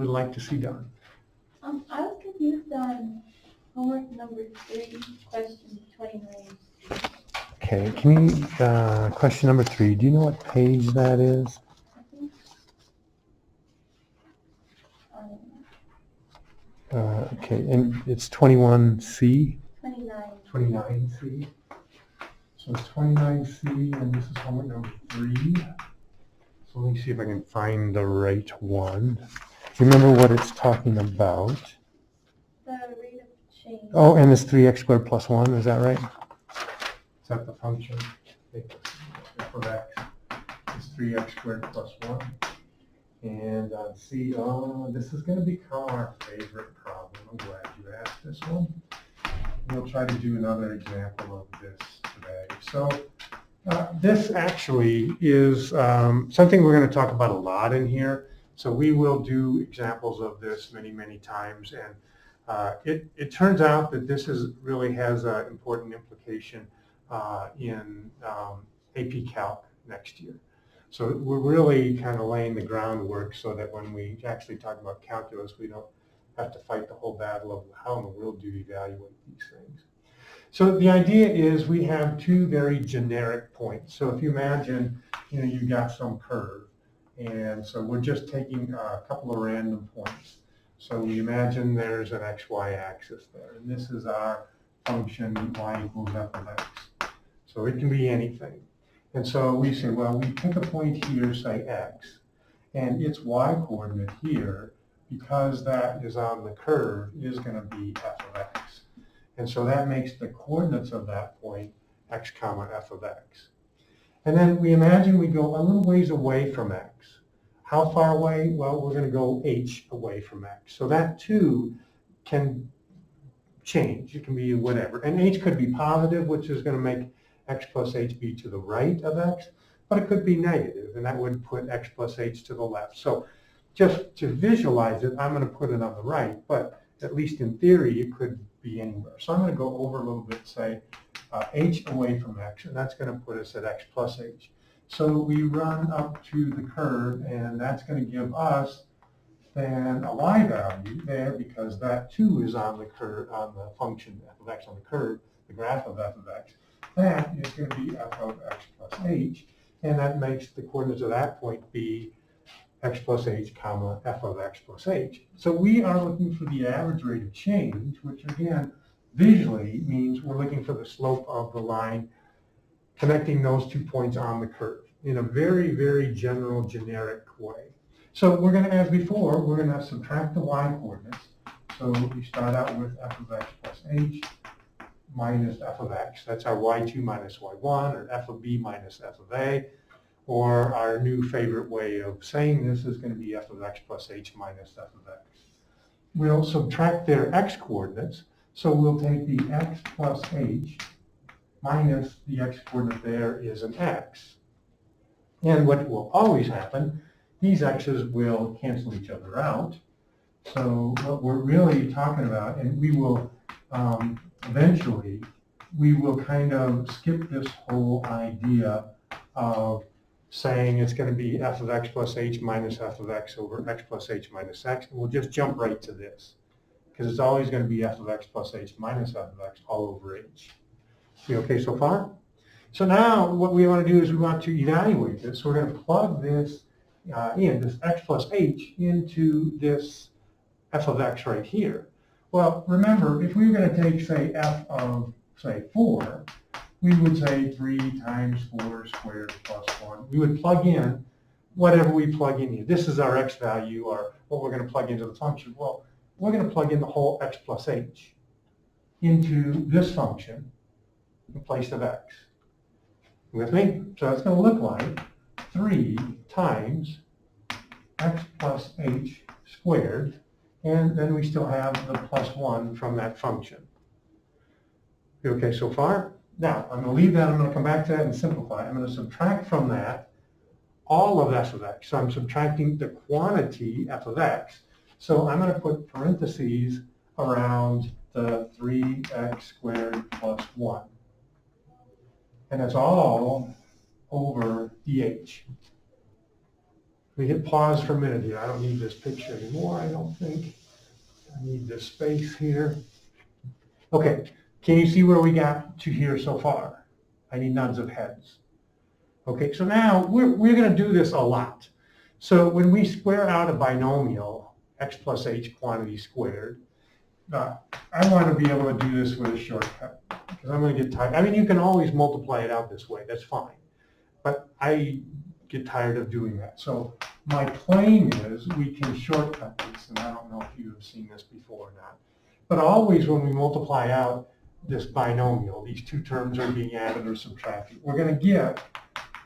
would like to see done. I was confused on homework number 3, question 29. Okay, can you, question number 3, do you know what page that is? I think, Okay, and it's 21C? 29. 29C. So it's 29C, and this is homework number 3. So let me see if I can find the right one. Do you remember what it's talking about? The rate of change. Oh, and it's 3x squared plus 1, is that right? Is that the function? F of x is 3x squared plus 1. And C, this is going to become our favorite problem. I'm glad you asked this one. We'll try to do another example of this today. So this actually is something we're going to talk about a lot in here. So we will do examples of this many, many times. And it turns out that this really has an important implication in AP Calc next year. So we're really kind of laying the groundwork so that when we actually talk about calculus, we don't have to fight the whole battle of how in the world do you evaluate these things. So the idea is we have two very generic points. So if you imagine, you've got some curve, and so we're just taking a couple of random points. So we imagine there's an xy axis there, and this is our function y equals f of x. So it can be anything. And so we say, well, we pick a point here, say x, and its y-coordinate here, because that is on the curve, is going to be f of x. And so that makes the coordinates of that point x comma f of x. And then we imagine we go a little ways away from x. How far away? Well, we're going to go h away from x. So that too can change. It can be whatever. And h could be positive, which is going to make x plus h be to the right of x, but it could be negative, and that would put x plus h to the left. So just to visualize it, I'm going to put it on the right, but at least in theory, it could be anywhere. So I'm going to go over a little bit, say h away from x, and that's going to put us at x plus h. So we run up to the curve, and that's going to give us then a y value there, because that too is on the curve, on the function f of x on the curve, the graph of f of x. That is going to be f of x plus h, and that makes the coordinates of that point be x plus h comma f of x plus h. So we are looking for the average rate of change, which again visually means we're looking for the slope of the line connecting those 2 points on the curve in a very, very general, generic way. So we're going to, as before, we're going to subtract the y-coordinates. So we start out with f of x plus h minus f of x. That's our y2 minus y1, or f of b minus f of a. Or our new favorite way of saying this is going to be f of x plus h minus f of x. We'll subtract their x coordinates. So we'll take the x plus h minus the x coordinate there is an x. And what will always happen, these x's will cancel each other out. So what we're really talking about, and we will eventually, we will kind of skip this whole idea of saying it's going to be f of x plus h minus f of x over x plus h minus x, and we'll just jump right to this, because it's always going to be f of x plus h minus f of x all over h. You okay so far? So now what we want to do is we want to evaluate this. So we're going to plug this this x plus h into this f of x right here. Well, remember, if we were going to take, say, f of, say, 4, we would say 3 times 4 squared plus 1. We would plug in whatever we plug in here. This is our x value, or what we're going to plug into the function. Well, we're going to plug in the whole x plus h into this function in place of x. You with me? So it's going to look like 3 times x plus h squared, and then we still have the plus 1 from that function. You okay so far? Now, I'm going to leave that. I'm going to come back to that and simplify. I'm going to subtract from that all of f of x. So I'm subtracting the quantity f of x. So I'm going to put parentheses around the 3x squared plus 1. And that's all over dh. me hit pause for a minute here. I don't need this picture anymore, I don't think. I need this space here. Okay, can you see where we got to here so far? I need nods of heads. Okay, so now we're going to do this a lot. So when we square out a binomial, x plus h quantity squared, I want to be able to do this with a shortcut because I'm going to get tired. I mean, you can always multiply it out this way. That's fine. But I get tired of doing that. So my claim is we can shortcut this, and I don't know if you have seen this before or not. But always when we multiply out this binomial, these two terms are being added or subtracted, we're going to get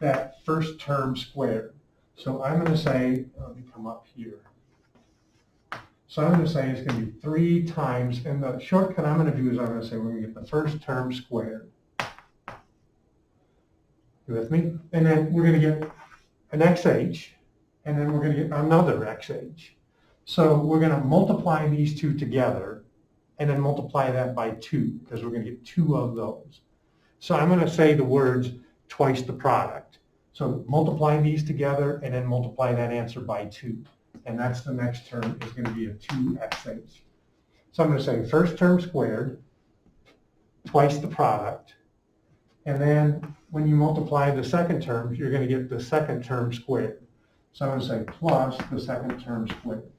that first term squared. So I'm going to say, let me come up here. So I'm going to say it's going to be 3 times, and the shortcut I'm going to do is I'm going to say we're going to get the first term squared. You with me? And then we're going to get an xh, and then we're going to get another xh. So we're going to multiply these two together, and then multiply that by 2, because we're going to get 2 of those. So I'm going to say the words twice the product. So multiply these together, and then multiply that answer by 2. And that's the next term is going to be a 2xh. So I'm going to say first term squared, twice the product, and then when you multiply the second term, you're going to get the second term squared. So I'm going to say plus the second term squared.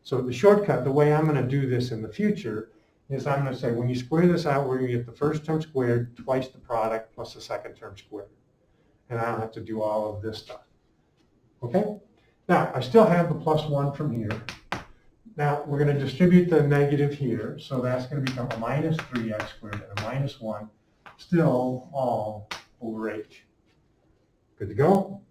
So the shortcut, the way I'm going to do this in the future, is I'm going to say when you square this out, we're going to get the first term squared, twice the product, plus the second term squared. And I don't have to do all of this stuff. Okay? Now, I still have the plus 1 from here. Now, we're going to distribute the negative here, so that's going to become a minus 3x squared and a minus 1, still all over h. Good to go?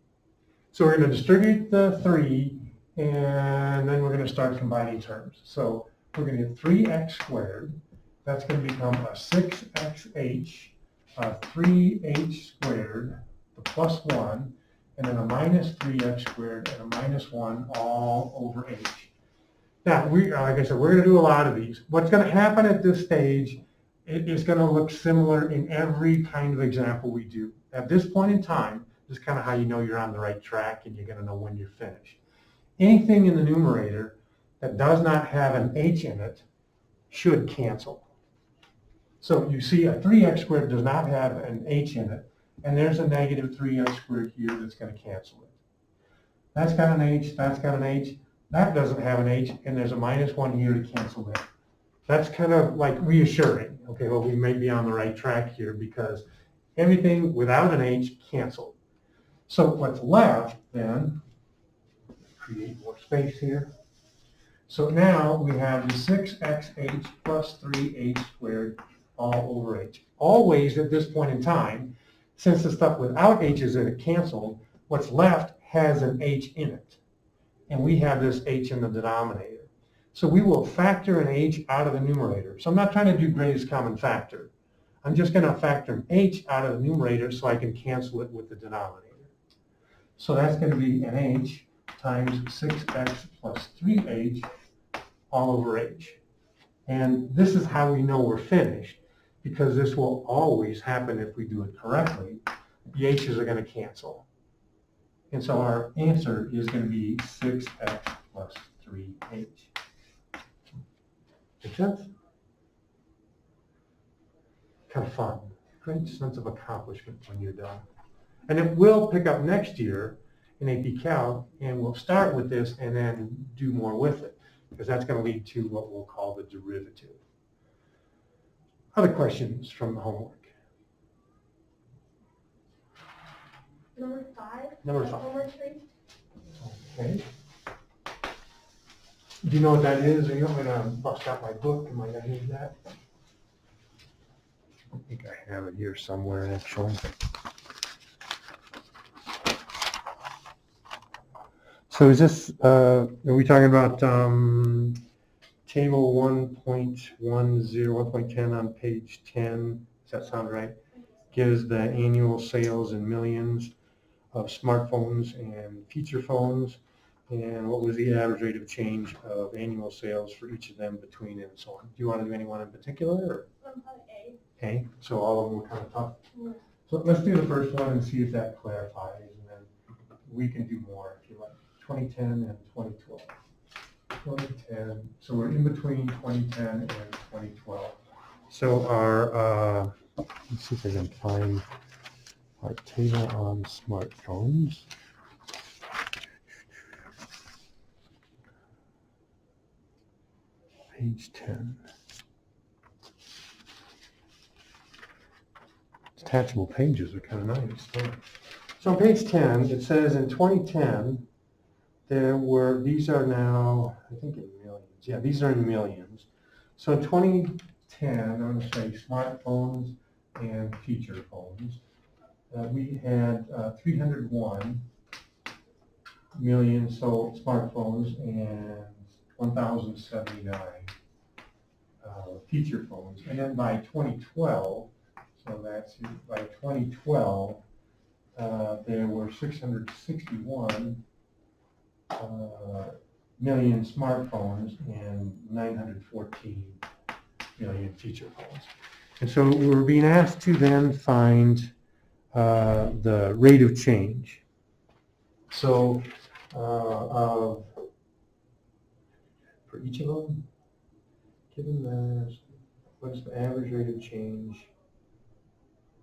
So we're going to distribute the 3, and then we're going to start combining terms. So we're going to get 3x squared. That's going to become a 6xh, a 3h squared, the plus 1, and then a minus 3x squared and a minus 1 all over h. Now, like I said, we're going to do a lot of these. What's going to happen at this stage, it is going to look similar in every kind of example we do. At this point in time, this is kind of how you know you're on the right track and you're going to know when you're finished. Anything in the numerator that does not have an h in it should cancel. So you see a 3x squared does not have an h in it, and there's a negative 3x squared here that's going to cancel it. That's got an h, that's got an h, that doesn't have an h, and there's a minus 1 here to cancel that. That's kind of like reassuring. Okay, well, we may be on the right track here because everything without an h canceled. So what's left then, create more space here. So now we have the 6xh plus 3h squared all over h. Always at this point in time, since the stuff without h's in it canceled, what's left has an h in it. And we have this h in the denominator. So we will factor an h out of the numerator. So I'm not trying to do greatest common factor. I'm just going to factor an h out of the numerator so I can cancel it with the denominator. So that's going to be an h times 6x plus 3h all over h. And this is how we know we're finished, because this will always happen if we do it correctly. The h's are going to cancel. And so our answer is going to be 6x plus 3h. Make sense? Kind of fun. Great sense of accomplishment when you're done. And it will pick up next year in AP Calc, and we'll start with this and then do more with it, because that's going to lead to what we'll call the derivative. Other questions from the homework? Number 5. Number 5. Homework 3. Okay. Do you know what that is? Or you want me to bust out my book? Am I going to need that? I think I have it here somewhere, actually. So is this, are we talking about table 1.10, 1.10 on page 10? Does that sound right? Gives the annual sales in millions of smartphones and feature phones, and what was the average rate of change of annual sales for each of them between and so on. Do you want to do any one in particular? Or? A. A. So all of them were kind of tough. Yeah. So let's do the first one and see if that clarifies, and then we can do more if you like. 2010 and 2012. 2010, so we're in between 2010 and 2012. So our, let's see if I can find our table on smartphones. Page 10. Detachable pages are kind of nice. So on page 10, it says in 2010, there were, these are now, I think in millions. Yeah, these are in millions. So in 2010, I'm going to say smartphones and feature phones. We had 301 million sold smartphones and 1,079 feature phones. And then by 2012, so that's by 2012, there were 661 million smartphones and 914 million feature phones. And so we're being asked to then find the rate of change. So for each of them, given that, what is the average rate of change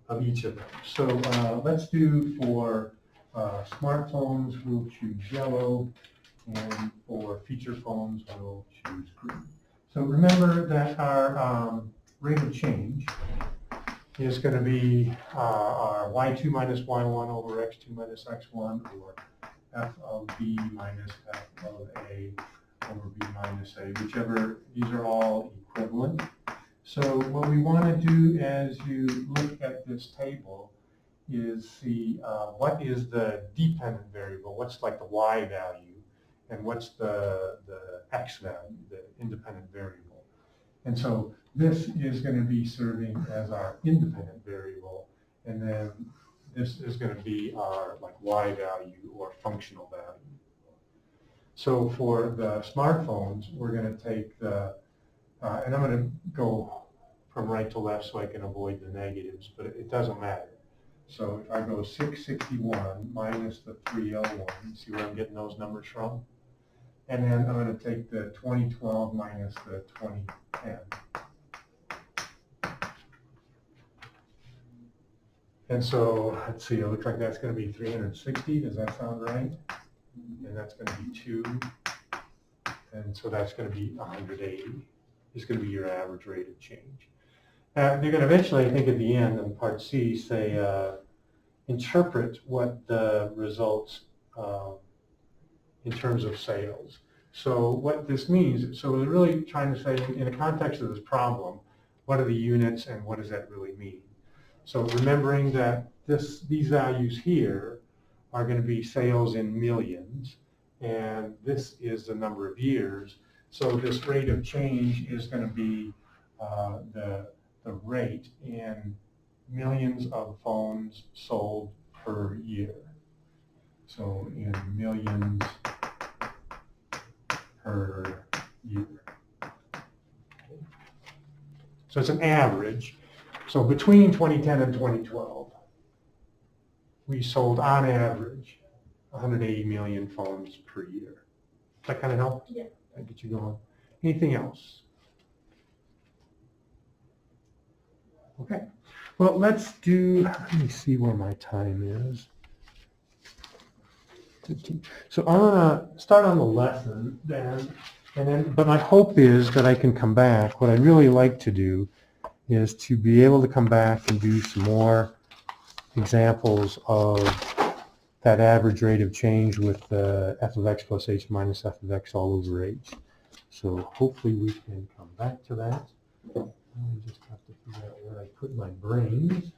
of each of them? So let's do for smartphones, we'll choose yellow, and for feature phones, we'll choose green. So remember that our rate of change is going to be our y2 minus y1 over x2 minus x1, or f of b minus f of a over b minus a, whichever, these are all equivalent. So what we want to do as you look at this table is see what is the dependent variable, what's like the y value, and what's the x value, the independent variable. And so this is going to be serving as our independent variable, and then this is going to be our like y value or functional value. So for the smartphones, we're going to take the, and I'm going to go from right to left so I can avoid the negatives, but it doesn't matter. So if I go 661 minus the 301, see where I'm getting those numbers from? And then I'm going to take the 2012 minus the 2010. And so, let's see, it looks like that's going to be 360. Does that sound right? And that's going to be 2. And so that's going to be 180. It's going to be your average rate of change. Now, they're going to eventually, I think at the end in part C, say, interpret what the results in terms of sales. So what this means, so we're really trying to say, in the context of this problem, what are the units and what does that really mean? So remembering that these values here are going to be sales in millions, and this is the number of years. So this rate of change is going to be the rate in millions of phones sold per year. So in millions per year. So it's an average. So between 2010 and 2012, we sold on average 180 million phones per year. Does that kind of help? Yeah. That get you going. Anything else? Okay. Well, let's do, let me see where my time is. 15. So I'm going to start on the lesson then, but my hope is that I can come back. What I'd really like to do is to be able to come back and do some more examples of that average rate of change with f of x plus h minus f of x all over h. So hopefully we can come back to that. I just have to figure out where I put my brains.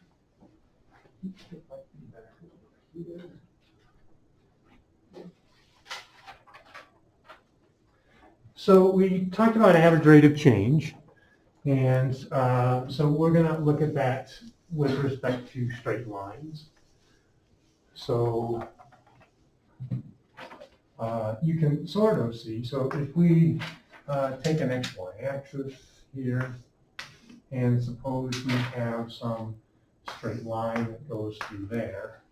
So we talked about average rate of change, and so we're going to look at that with respect to straight lines. So you can sort of see, so if we take an XY axis here, and suppose we have some straight line that goes through there,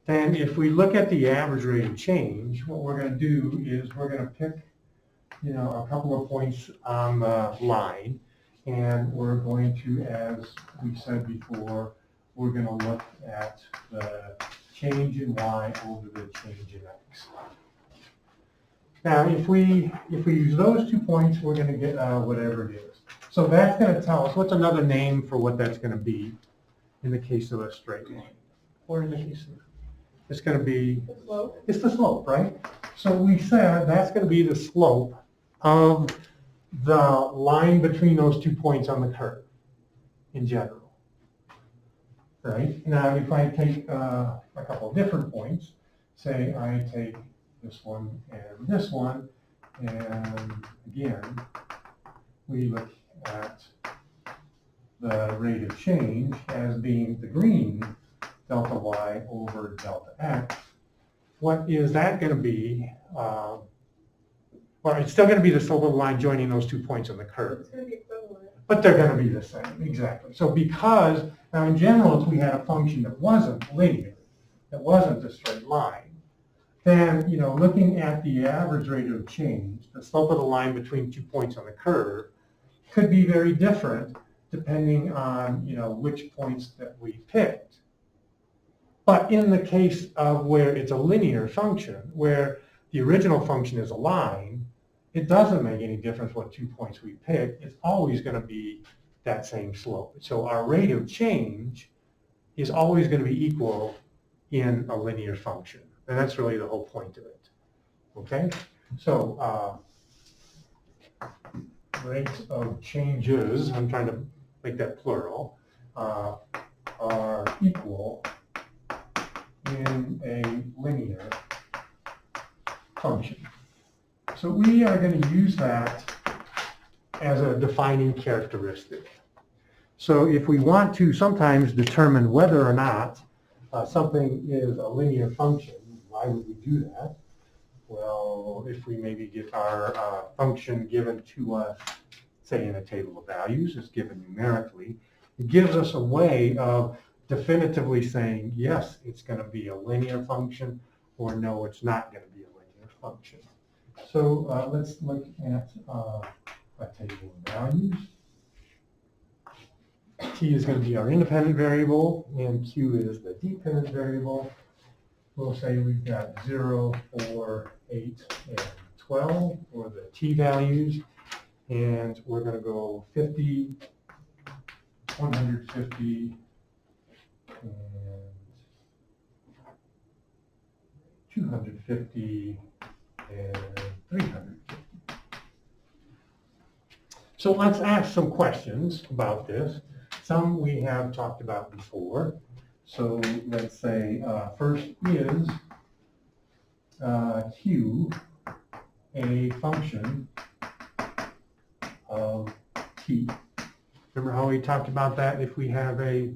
then if we look at the average rate of change, what we're going to do is we're going to pick, a couple of points on the line, and we're going to, as we said before, we're going to look at the change in y over the change in x. Now, if we use those 2 points, we're going to get whatever it is. So that's going to tell us, what's another name for what that's going to be in the case of a straight line? Or in the case of, it's going to be, The slope. it's the slope, right? So we said that's going to be the slope of the line between those 2 points on the curve in general. Right? Now, if I take a couple of different points, say I take this one and this one, and again, we look at the rate of change as being the green delta y over delta x. What is that going to be? Well, it's still going to be the slope of the line joining those 2 points on the curve. It's going to be equivalent. But they're going to be the same, exactly. So because, now in general, if we had a function that wasn't linear, that wasn't a straight line, then, looking at the average rate of change, the slope of the line between 2 points on the curve could be very different depending on, which points that we picked. But in the case of where it's a linear function, where the original function is a line, it doesn't make any difference what 2 points we pick. It's always going to be that same slope. So our rate of change is always going to be equal in a linear function. And that's really the whole point of it. Okay? So rates of changes, I'm trying to make that plural, are equal in a linear function. So we are going to use that as a defining characteristic. So if we want to sometimes determine whether or not something is a linear function, why would we do that? Well, if we maybe get our function given to us, say in a table of values, it's given numerically, it gives us a way of definitively saying, yes, it's going to be a linear function, or no, it's not going to be a linear function. So let's look at a table of values. T is going to be our independent variable, and Q is the dependent variable. We'll say we've got 0, 4, 8, and 12 for the T values, and we're going to go 50, 150, and 250, and 350. So let's ask some questions about this. Some we have talked about before. So let's say first is Q a function of T? Remember how we talked about that if we have a